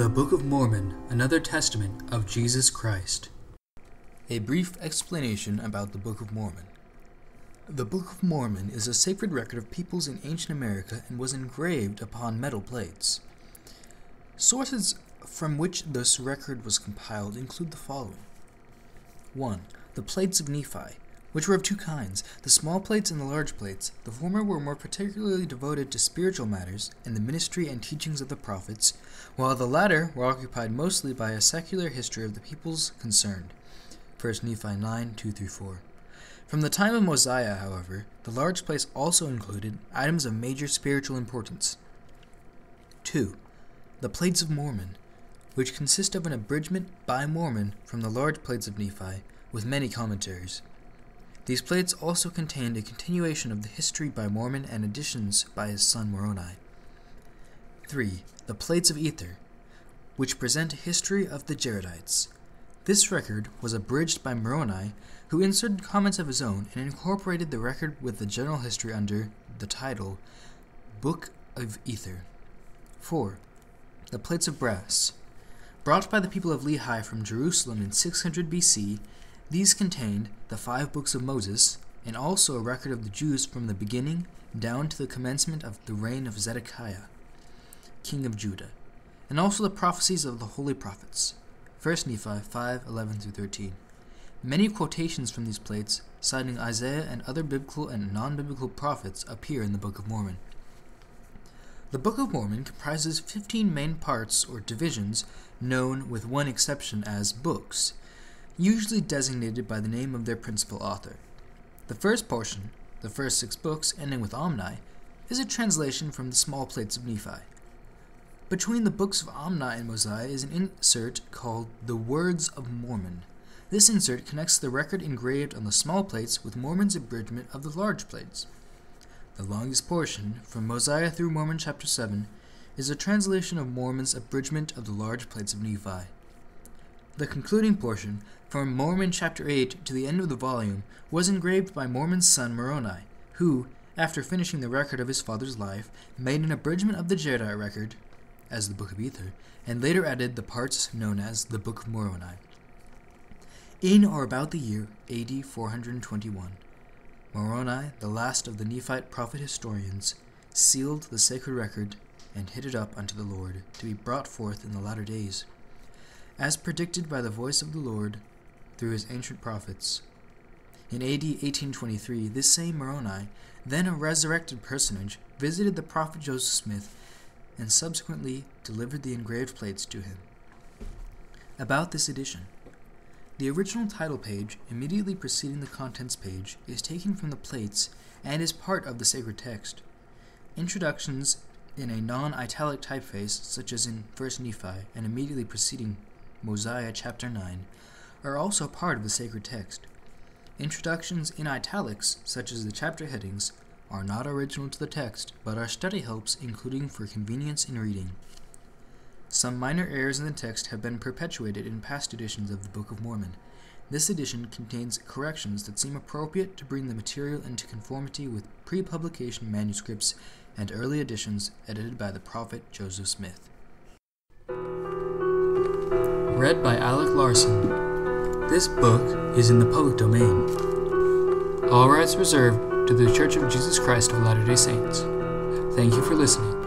The Book of Mormon, another testament of Jesus Christ. A brief explanation about the Book of Mormon. The Book of Mormon is a sacred record of peoples in ancient America and was engraved upon metal plates. Sources from which this record was compiled include the following. 1. The plates of Nephi, which were of two kinds, the small plates and the large plates. The former were more particularly devoted to spiritual matters and the ministry and teachings of the prophets, while the latter were occupied mostly by a secular history of the peoples concerned. 1 Nephi 9, 2-4. From the time of Mosiah, however, the large plates also included items of major spiritual importance. 2. The plates of Mormon, which consist of an abridgment by Mormon from the large plates of Nephi, with many commentaries. These plates also contained a continuation of the history by Mormon and additions by his son Moroni. 3. The plates of Ether, which present a history of the Jaredites. This record was abridged by Moroni, who inserted comments of his own and incorporated the record with the general history under the title Book of Ether. 4. The plates of brass. Brought by the people of Lehi from Jerusalem in 600 BC, these contained the 5 books of Moses, and also a record of the Jews from the beginning down to the commencement of the reign of Zedekiah, king of Judah, and also the prophecies of the holy prophets. 1 Nephi 5, 11-13. Many quotations from these plates, citing Isaiah and other biblical and non-biblical prophets, appear in the Book of Mormon. The Book of Mormon comprises 15 main parts or divisions, known with one exception as books, usually designated by the name of their principal author. The first portion, the first 6 books, ending with Omni, is a translation from the small plates of Nephi. Between the books of Omni and Mosiah is an insert called the Words of Mormon. This insert connects the record engraved on the small plates with Mormon's abridgment of the large plates. The longest portion, from Mosiah through Mormon chapter 7, is a translation of Mormon's abridgment of the large plates of Nephi. The concluding portion, from Mormon chapter 8 to the end of the volume, was engraved by Mormon's son Moroni, who, after finishing the record of his father's life, made an abridgment of the Jaredite record, as the Book of Ether, and later added the parts known as the Book of Moroni. In or about the year AD 421, Moroni, the last of the Nephite prophet historians, sealed the sacred record and hid it up unto the Lord, to be brought forth in the latter days, as predicted by the voice of the Lord through his ancient prophets. In AD 1823, this same Moroni, then a resurrected personage, visited the prophet Joseph Smith and subsequently delivered the engraved plates to him. About this edition. The original title page, immediately preceding the contents page, is taken from the plates and is part of the sacred text. Introductions in a non-italic typeface, such as in 1 Nephi and immediately preceding Mosiah chapter 9, are also part of the sacred text. Introductions in italics, such as the chapter headings, are not original to the text, but are study helps, including for convenience in reading. Some minor errors in the text have been perpetuated in past editions of the Book of Mormon. This edition contains corrections that seem appropriate to bring the material into conformity with pre-publication manuscripts and early editions edited by the prophet Joseph Smith. Read by Alec Larson. This book is in the public domain. All rights reserved to the Church of Jesus Christ of Latter-day Saints. Thank you for listening.